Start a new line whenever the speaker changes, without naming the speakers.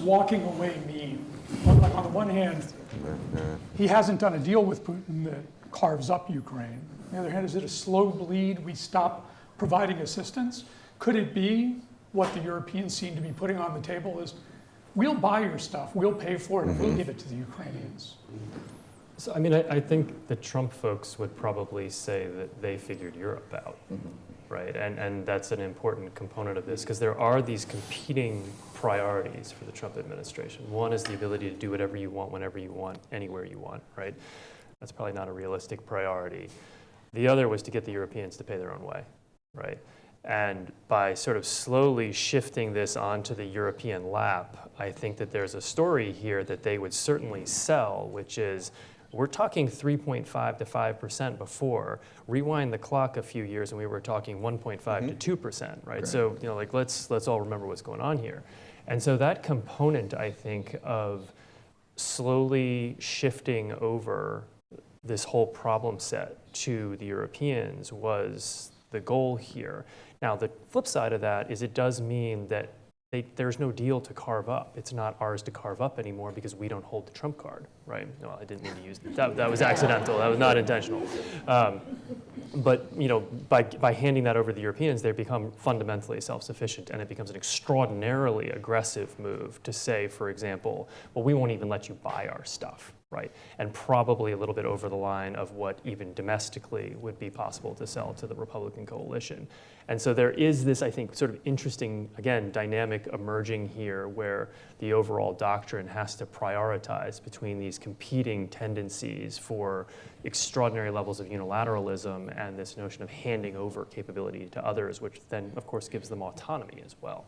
walking away mean? Well, like on the one hand, he hasn't done a deal with Putin that carves up Ukraine. On the other hand, is it a slow bleed? We stop providing assistance? Could it be what the Europeans seem to be putting on the table is, we'll buy your stuff, we'll pay for it, and we'll give it to the Ukrainians?
So, I mean, I think the Trump folks would probably say that they figured Europe out, right? And that's an important component of this, because there are these competing priorities for the Trump administration. One is the ability to do whatever you want, whenever you want, anywhere you want, right? That's probably not a realistic priority. The other was to get the Europeans to pay their own way, right? And by sort of slowly shifting this onto the European lap, I think that there's a story here that they would certainly sell, which is, we're talking 3.5 to 5% before. Rewind the clock a few years and we were talking 1.5 to 2%, right? So, you know, like let's all remember what's going on here. And so that component, I think, of slowly shifting over this whole problem set to the Europeans was the goal here. Now, the flip side of that is it does mean that there's no deal to carve up. It's not ours to carve up anymore because we don't hold the Trump card, right? No, I didn't mean to use that. That was accidental. That was not intentional. But you know, by handing that over to the Europeans, they become fundamentally self-sufficient, and it becomes an extraordinarily aggressive move to say, for example, well, we won't even let you buy our stuff, right? And probably a little bit over the line of what even domestically would be possible to sell to the Republican coalition. And so there is this, I think, sort of interesting, again, dynamic emerging here where the overall doctrine has to prioritize between these competing tendencies for extraordinary levels of unilateralism and this notion of handing over capability to others, which then, of course, gives them autonomy as well.